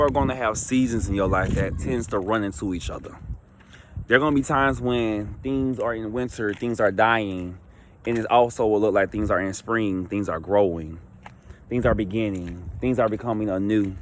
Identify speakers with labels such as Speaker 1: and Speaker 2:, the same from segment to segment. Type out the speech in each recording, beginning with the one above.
Speaker 1: are going to have seasons in your life that tends to run into each other. There are going to be times when things are in winter, things are dying, and it also will look like things are in spring, things are growing, things are beginning, things are becoming anew.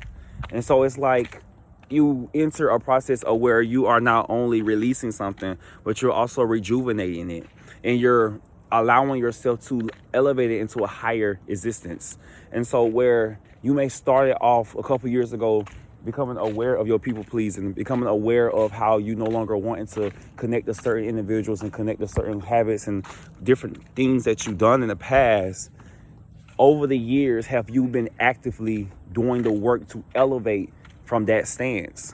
Speaker 1: And so it's like you enter a process of where you are not only releasing something, but you're also rejuvenating it. And you're allowing yourself to elevate it into a higher existence. And so where you may start it off a couple years ago, becoming aware of your people pleasing, becoming aware of how you no longer wanting to connect to certain individuals and connect to certain habits and different things that you've done in the past. Over the years, have you been actively doing the work to elevate from that stance?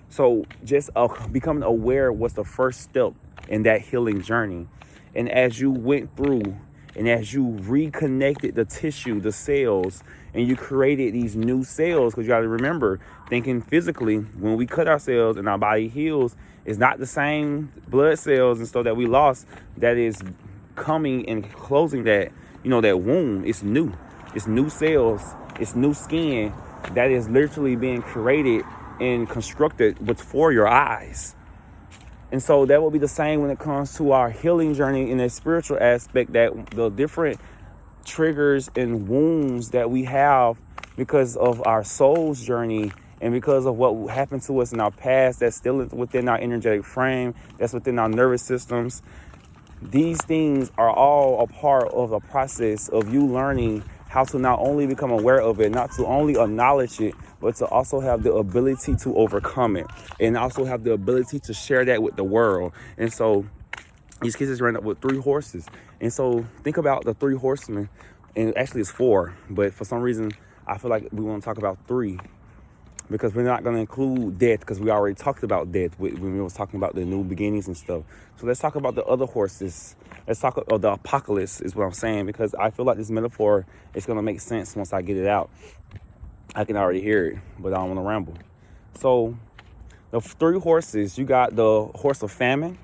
Speaker 1: So just becoming aware was the first step in that healing journey. And as you went through and as you reconnected the tissue, the cells, and you created these new cells, because you got to remember, thinking physically, when we cut ourselves and our body heals, it's not the same blood cells and stuff that we lost that is coming and closing that, that wound. It's new. It's new cells. It's new skin that is literally being created and constructed before your eyes. And so that will be the same when it comes to our healing journey in a spiritual aspect, that the different triggers and wounds that we have because of our soul's journey and because of what happened to us in our past that's still within our energetic frame, that's within our nervous systems. These things are all a part of the process of you learning how to not only become aware of it, not to only acknowledge it, but to also have the ability to overcome it and also have the ability to share that with the world. And so these kids ran up with 3 horses. And so think about the 3 horsemen, and actually it's 4, but for some reason I feel like we want to talk about 3 because we're not going to include death, because we already talked about death when we was talking about the new beginnings and stuff. So let's talk about the other horses. Let's talk about the apocalypse is what I'm saying, because I feel like this metaphor is going to make sense once I get it out. I can already hear it, but I don't want to ramble. So the 3 horses, you got the horse of famine.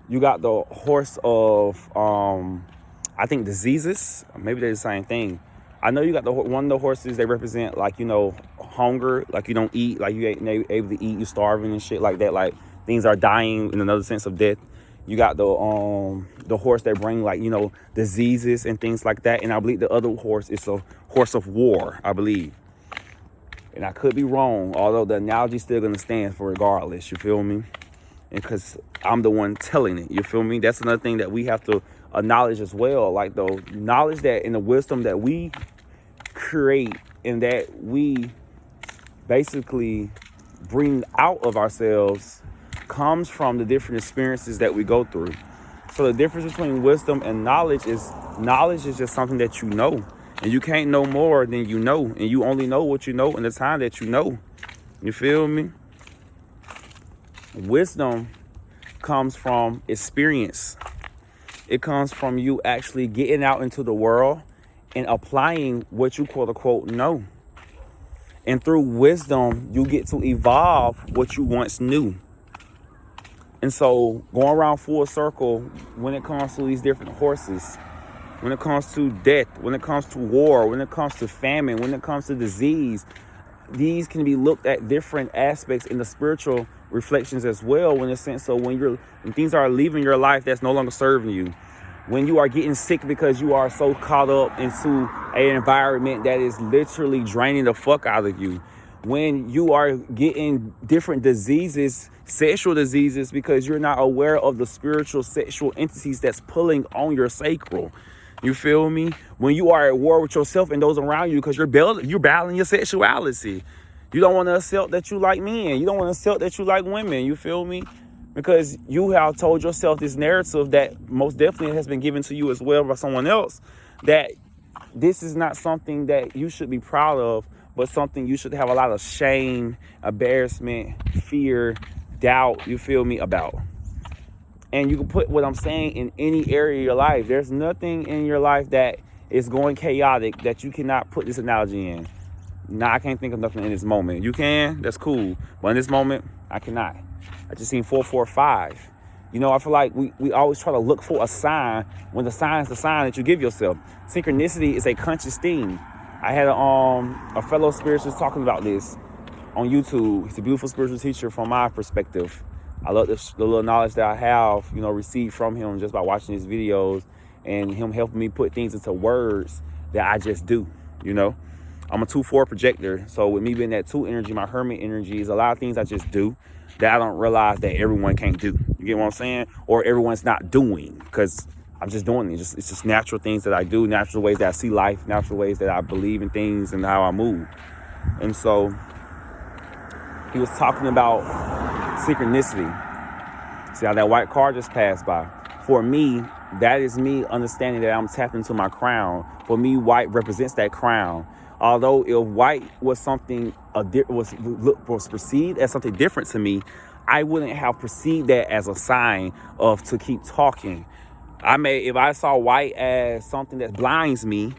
Speaker 1: You got the horse of, I think, diseases. Maybe they're the same thing. I know you got one of the horses, they represent hunger, like you don't eat, like you ain't able to eat, you starving and shit like that, like things are dying in another sense of death. You got the horse that bring diseases and things like that. And I believe the other horse is a horse of war, I believe. And I could be wrong, although the analogy's still gonna stand for regardless, you feel me? And because I'm the one telling it, you feel me? That's another thing that we have to acknowledge as well. Like the knowledge that and the wisdom that we create and that we basically bring out of ourselves comes from the different experiences that we go through. So the difference between wisdom and knowledge is just something that you know. And you can't know more than you know. And you only know what you know in the time that you know. You feel me? Wisdom comes from experience. It comes from you actually getting out into the world and applying what you quote unquote know. And through wisdom, you get to evolve what you once knew. And so going around full circle when it comes to these different horses, when it comes to death, when it comes to war, when it comes to famine, when it comes to disease, these can be looked at different aspects in the spiritual reflections as well, in a sense. So when things are leaving your life that's no longer serving you, when you are getting sick because you are so caught up into an environment that is literally draining the fuck out of you, when you are getting different diseases, sexual diseases, because you're not aware of the spiritual sexual entities that's pulling on your sacral. You feel me? When you are at war with yourself and those around you because you're battling your sexuality. You don't want to accept that you like men. You don't want to accept that you like women. You feel me? Because you have told yourself this narrative that most definitely has been given to you as well by someone else, that this is not something that you should be proud of, but something you should have a lot of shame, embarrassment, fear, doubt, you feel me, about. And you can put what I'm saying in any area of your life. There's nothing in your life that is going chaotic that you cannot put this analogy in. Nah, I can't think of nothing in this moment. You can, that's cool. But in this moment, I cannot. I just seen 445. I feel like we always try to look for a sign when the sign is the sign that you give yourself. Synchronicity is a conscious thing. I had a fellow spiritualist talking about this. on YouTube. He's a beautiful spiritual teacher from my perspective. I love the little knowledge that I have, received from him just by watching his videos and him helping me put things into words that I just do, I'm a 2-4 projector. So with me being that 2 energy, my hermit energy, is a lot of things I just do that I don't realize that everyone can't do. You get what I'm saying? Or everyone's not doing, because I'm just doing it. It's just natural things that I do, natural ways that I see life, natural ways that I believe in things and how I move. And so he was talking about synchronicity. See how that white car just passed by? For me, that is me understanding that I'm tapped into my crown. For me, white represents that crown. Although if white was something was perceived as something different to me, I wouldn't have perceived that as a sign of to keep talking. If I saw white as something that blinds me,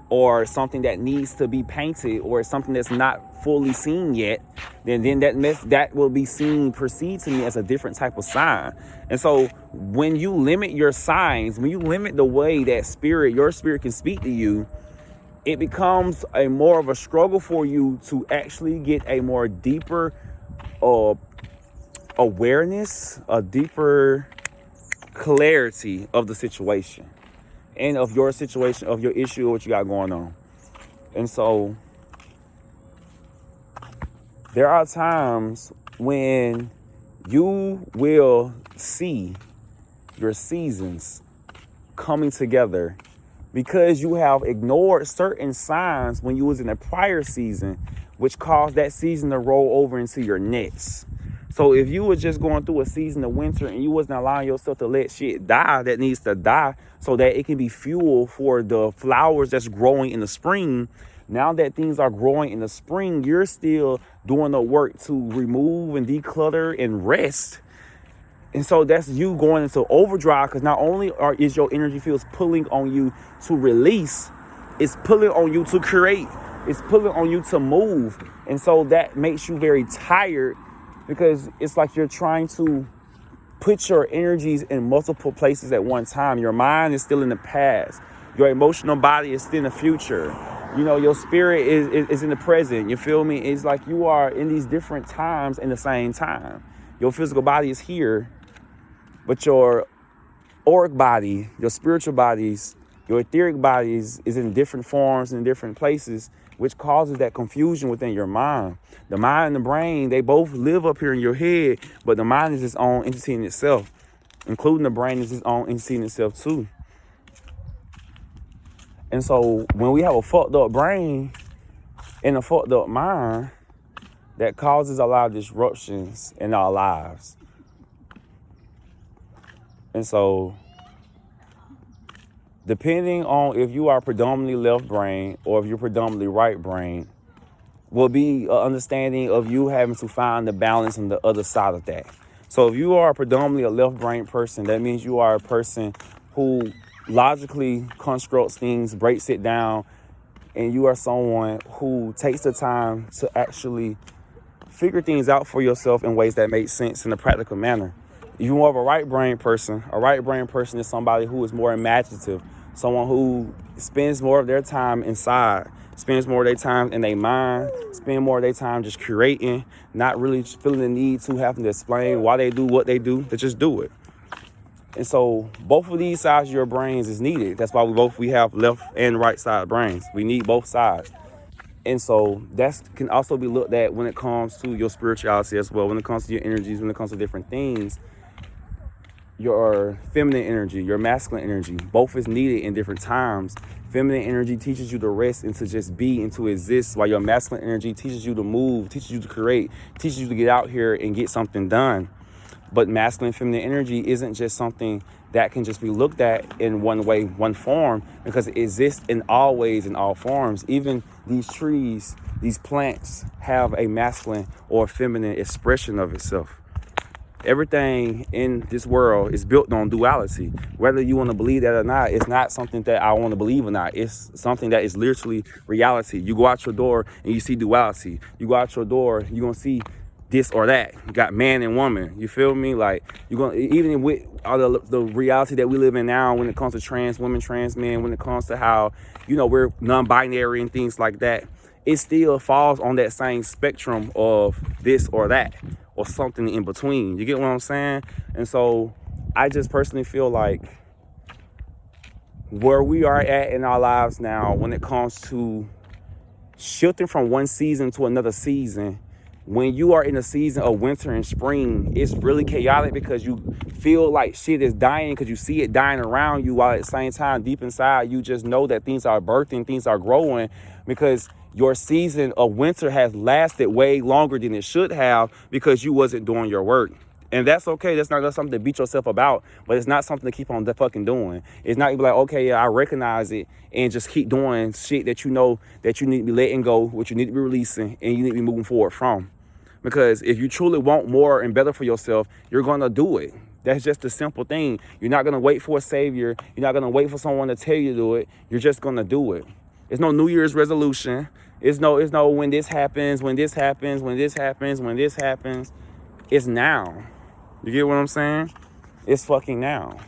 Speaker 1: or something that needs to be painted, or something that's not fully seen yet, then that will be perceived to me as a different type of sign. And so when you limit your signs, when you limit the way that your spirit can speak to you, it becomes a more of a struggle for you to actually get a more deeper awareness, a deeper clarity of the situation and of your situation, of your issue, what you got going on. And so there are times when you will see your seasons coming together because you have ignored certain signs when you was in a prior season, which caused that season to roll over into your next. So if you were just going through a season of winter and you wasn't allowing yourself to let shit die that needs to die so that it can be fuel for the flowers that's growing in the spring, now that things are growing in the spring, you're still doing the work to remove and declutter and rest. And so that's you going into overdrive, because not only is your energy fields pulling on you to release, it's pulling on you to create. It's pulling on you to move. And so that makes you very tired, because it's like you're trying to put your energies in multiple places at one time. Your mind is still in the past. Your emotional body is still in the future. Your spirit is in the present. You feel me? It's like you are in these different times in the same time. Your physical body is here, but your auric body, your spiritual bodies, your etheric bodies is in different forms and in different places, which causes that confusion within your mind. The mind and the brain, they both live up here in your head, but the mind is its own entity in itself, including the brain is its own entity in itself too. And so when we have a fucked up brain and a fucked up mind, that causes a lot of disruptions in our lives. And so depending on if you are predominantly left brain or if you're predominantly right brain, will be an understanding of you having to find the balance on the other side of that. So if you are predominantly a left brain person, that means you are a person who logically constructs things, breaks it down, and you are someone who takes the time to actually figure things out for yourself in ways that make sense in a practical manner. If you're more of a right brain person is somebody who is more imaginative, someone who spends more of their time inside, spends more of their time in their mind, spend more of their time just creating, not really feeling the need to having to explain why they do what they do. They just do it. And so both of these sides of your brains is needed. That's why we have left and right side brains. We need both sides. And so that can also be looked at when it comes to your spirituality as well, when it comes to your energies, when it comes to different things. Your feminine energy, your masculine energy, both is needed in different times. Feminine energy teaches you to rest and to just be and to exist, while your masculine energy teaches you to move, teaches you to create, teaches you to get out here and get something done. But masculine and feminine energy isn't just something that can just be looked at in one way, one form, because it exists in all ways, in all forms. Even these trees, these plants have a masculine or feminine expression of itself. Everything in this world is built on duality. Whether you want to believe that or not, it's not something that I want to believe or not. It's something that is literally reality. You go out your door and you see duality. You go out your door, you're going to see this or that. You got man and woman. You feel me? Like, you're going to, even with all the reality that we live in now, when it comes to trans women, trans men, when it comes to how, we're non-binary and things like that, it still falls on that same spectrum of this or that or something in between. You get what I'm saying? And so I just personally feel like where we are at in our lives now, when it comes to shifting from one season to another season, when you are in a season of winter and spring, it's really chaotic because you feel like shit is dying because you see it dying around you, while at the same time, deep inside, you just know that things are birthing, things are growing, because your season of winter has lasted way longer than it should have because you wasn't doing your work. And that's okay. That's not something to beat yourself about, but it's not something to keep on fucking doing. It's not like, okay, yeah, I recognize it and just keep doing shit that you know that you need to be letting go, what you need to be releasing, and you need to be moving forward from. Because if you truly want more and better for yourself, you're going to do it. That's just a simple thing. You're not going to wait for a savior. You're not going to wait for someone to tell you to do it. You're just going to do it. It's no New Year's resolution. It's no when this happens, when this happens, when this happens, when this happens. It's now. You get what I'm saying? It's fucking now.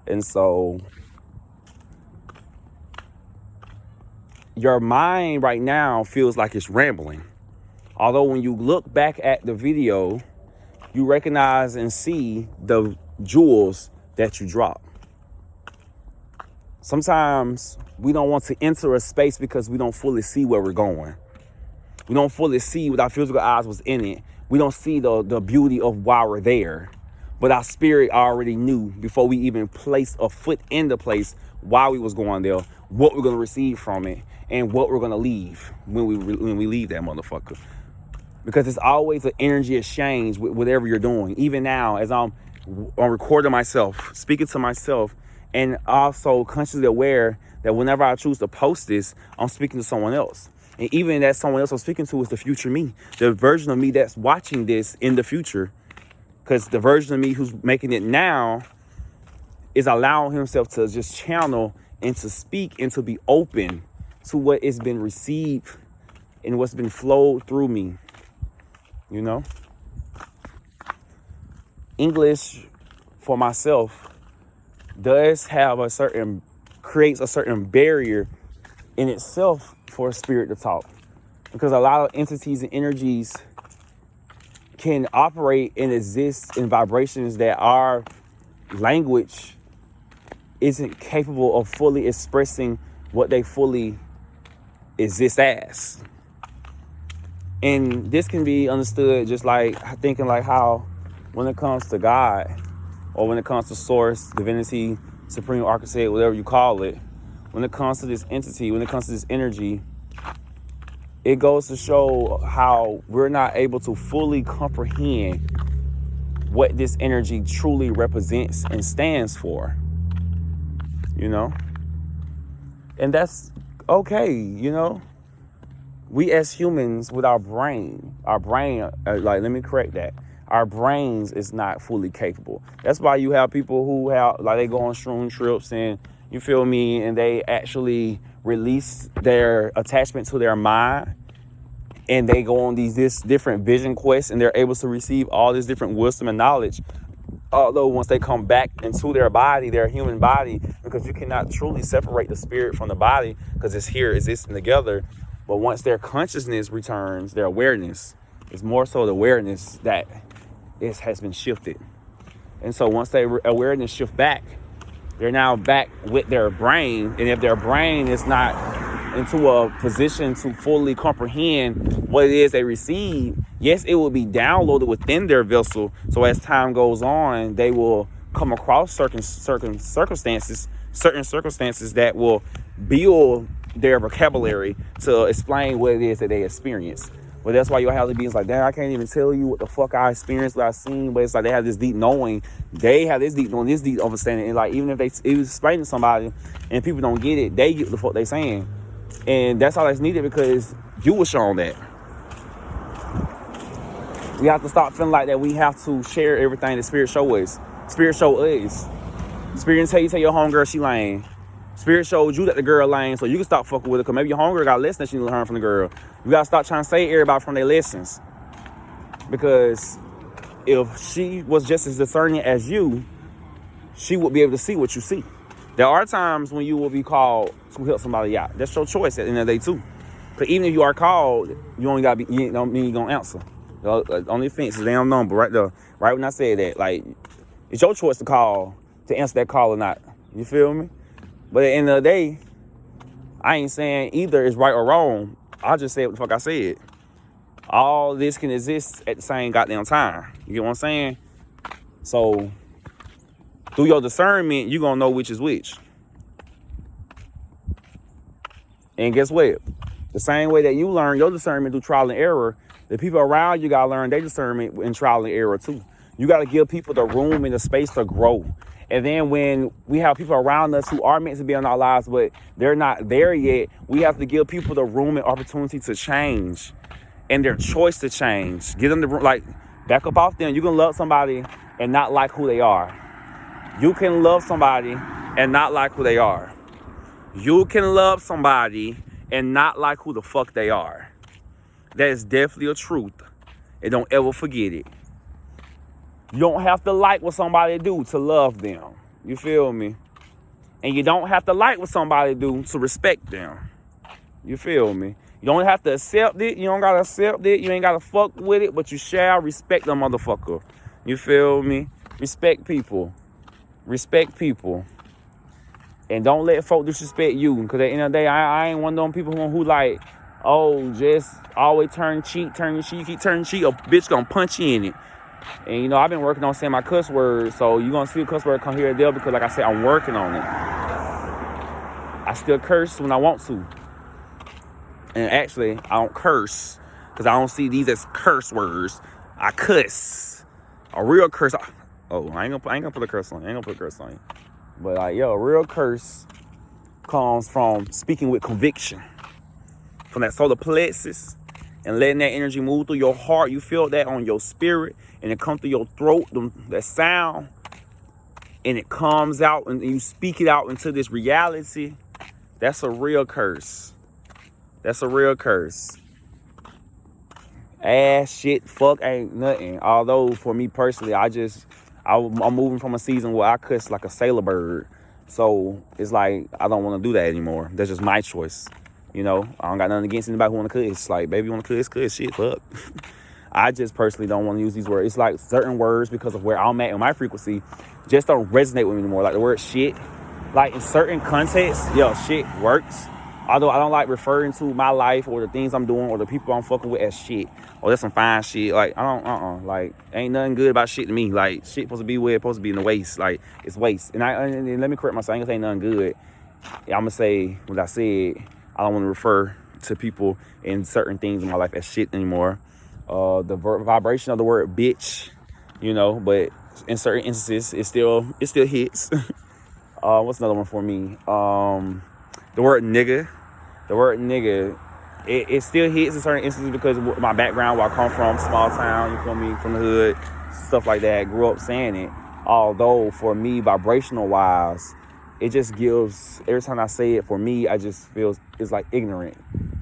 Speaker 1: And so your mind right now feels like it's rambling. Although when you look back at the video, you recognize and see the jewels that you drop. Sometimes we don't want to enter a space because we don't fully see where we're going. We don't fully see with our physical eyes what's in it. We don't see the beauty of why we're there. But our spirit already knew before we even placed a foot in the place why we was going there, what we're going to receive from it, and what we're going to leave when we leave that motherfucker. Because it's always an energy exchange with whatever you're doing. Even now, as I'm recording myself, speaking to myself, and also consciously aware that whenever I choose to post this, I'm speaking to someone else. And even that someone else I'm speaking to is the future me, the version of me that's watching this in the future. Because the version of me who's making it now is allowing himself to just channel and to speak and to be open to what has been received and what's been flowed through me. You know? English for myself does have creates a certain barrier in itself for a spirit to talk. Because a lot of entities and energies can operate and exist in vibrations that our language isn't capable of fully expressing what they fully exist as. And this can be understood just like thinking like how when it comes to God, or when it comes to source, divinity, supreme architect, whatever you call it, when it comes to this entity, when it comes to this energy, it goes to show how we're not able to fully comprehend what this energy truly represents and stands for, you know? And that's okay, you know? We as humans with our brain, let me correct that. Our brains is not fully capable. That's why you have people who have, like, they go on shroom trips and, you feel me, and they actually release their attachment to their mind, and they go on these different vision quests, and they're able to receive all this different wisdom and knowledge. Although once they come back into their body, their human body, because you cannot truly separate the spirit from the body because it's here existing together. But once their consciousness returns, their awareness is more so the awareness that it has been shifted. And so once their awareness shift back, they're now back with their brain. And if their brain is not into a position to fully comprehend what it is they receive, yes, it will be downloaded within their vessel. So as time goes on, they will come across certain circumstances that will build their vocabulary to explain what it is that they experience. But that's why you'll have the beings like, damn, I can't even tell you what the fuck I experienced, what I seen. But it's like they have this deep knowing. They have this deep knowing, this deep understanding. And like, even if it was explaining to somebody and people don't get it, they get what the fuck they saying. And that's all that's needed because you were shown that. We have to stop feeling like that we have to share everything that Spirit show us. Spirit show us. Spirit tell your homegirl she lame. Spirit showed you that the girl lame, so you can stop fucking with her. Because maybe your homegirl got a lesson that she need to learn from the girl. You got to stop trying to save everybody from their lessons. Because if she was just as discerning as you, she would be able to see what you see. There are times when you will be called to help somebody out. That's your choice at the end of the day, too. Because even if you are called, you only got to be, you don't mean you're going to answer. On the fence, the damn number right there. Right when I said that, like, it's your choice to call, to answer that call or not. You feel me? But at the end of the day, I ain't saying either is right or wrong. I just said what the fuck I said. All this can exist at the same goddamn time. You get what I'm saying? So, through your discernment, you're going to know which is which. And guess what? The same way that you learn your discernment through trial and error, the people around you got to learn their discernment in trial and error too. You got to give people the room and the space to grow. And then when we have people around us who are meant to be in our lives, but they're not there yet, we have to give people the room and opportunity to change and their choice to change. Give them the room, like, back up off them. You can love somebody and not like who they are. You can love somebody and not like who they are. You can love somebody and not like who the fuck they are. That is definitely a truth. And don't ever forget it. You don't have to like what somebody do to love them. You feel me? And you don't have to like what somebody do to respect them. You feel me? You don't have to accept it. You don't got to accept it. You ain't got to fuck with it. But you shall respect the motherfucker. You feel me? Respect people. Respect people. And don't let folk disrespect you. Because at the end of the day, I ain't one of them people who like, oh, just always turn cheek, turn your cheek. You keep turning cheek, a bitch gonna punch you in it. And, you know, I've been working on saying my cuss words. So you're going to see a cuss word come here and there because, like I said, I'm working on it. I still curse when I want to. And actually, I don't curse because I don't see these as curse words. I cuss. A real curse. Oh, I ain't gonna put a curse on you. I ain't gonna put a curse on you. But, like, yo, a real curse comes from speaking with conviction. From that solar plexus and letting that energy move through your heart. You feel that on your spirit. And it comes through your throat, that sound, and it comes out, and you speak it out into this reality. That's a real curse. That's a real curse. Ass, shit, fuck ain't nothing. Although, for me personally, I'm moving from a season where I cuss like a sailor bird. So, it's like, I don't want to do that anymore. That's just my choice. You know, I don't got nothing against anybody who want to cuss. Like, baby, you want to cuss, shit, fuck. I just personally don't want to use these words. It's like certain words, because of where I'm at in my frequency, just don't resonate with me anymore. Like the word shit. Like in certain contexts, yo, shit works. Although I don't like referring to my life or the things I'm doing or the people I'm fucking with as shit. Or that's some fine shit. Like, I don't, like, ain't nothing good about shit to me. Like, shit supposed to be where it's supposed to be in the waste. Like, it's waste. And let me correct myself. I ain't gonna say nothing good. I'm gonna say what I said. I don't want to refer to people and certain things in my life as shit anymore. The vibration of the word bitch, you know, but in certain instances, it still hits. What's another one for me? The word nigga. The word nigga, it still hits in certain instances because of my background, where I come from, small town, you feel me, from the hood, stuff like that. Grew up saying it. Although for me, vibrational wise, it just gives, every time I say it, for me, I just feel it's like ignorant.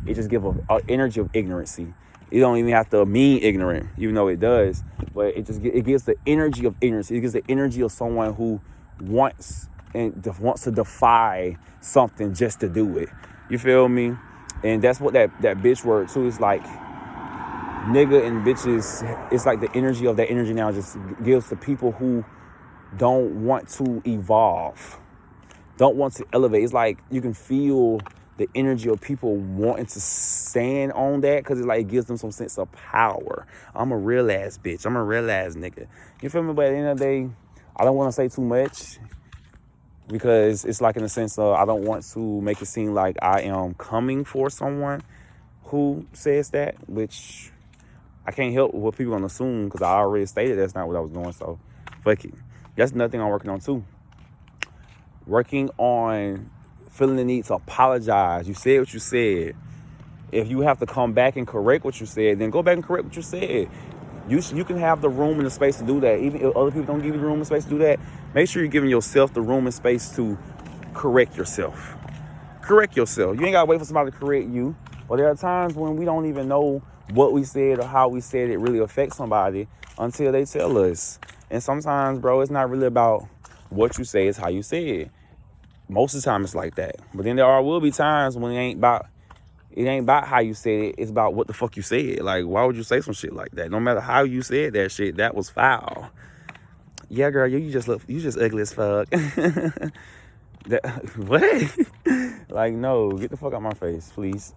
Speaker 1: It just gives an energy of ignorancy. You don't even have to mean ignorant, even though it does. But it gives the energy of ignorance. It gives the energy of someone who wants to defy something just to do it. You feel me? And that's what that bitch word too is like. Nigga and bitches, it's like the energy of that energy now just gives to people who don't want to evolve, don't want to elevate. It's like you can feel the energy of people wanting to stand on that because it gives them some sense of power. I'm a real ass bitch. I'm a real ass nigga. You feel me? But at the end of the day, I don't want to say too much because it's like in the sense of I don't want to make it seem like I am coming for someone who says that, which I can't help what people gonna assume because I already stated that's not what I was doing. So fuck it. That's another thing I'm working on too. Working on feeling the need to apologize. You said what you said. If you have to come back and correct what you said, then go back and correct what you said. You can have the room and the space to do that. Even if other people don't give you the room and space to do that, make sure you're giving yourself the room and space to correct yourself. Correct yourself. You ain't gotta wait for somebody to correct you. But there are times when we don't even know what we said or how we said it really affects somebody until they tell us. And sometimes, bro, it's not really about what you say, it's how you say it. Most of the time it's like that. But then will be times when it ain't about It ain't about how you said it. It's about what the fuck you said. Like, why would you say some shit like that? No matter how you said that shit, that was foul. Yeah, girl, you just ugly as fuck. What? Like, no, get the fuck out my face, please.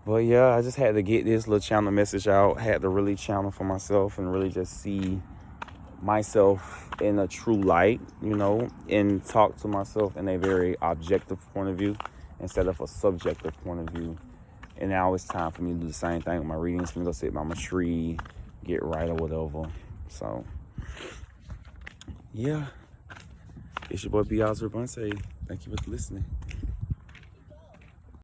Speaker 1: But yeah, I just had to get this little channel message out. Had to really channel for myself and really just see myself in a true light, you know, and talk to myself in a very objective point of view instead of a subjective point of view. And now it's time for me to do the same thing with my readings. I'm gonna go sit by my tree, get right or whatever. So, yeah. It's your boy BeeAzi. Thank you for listening.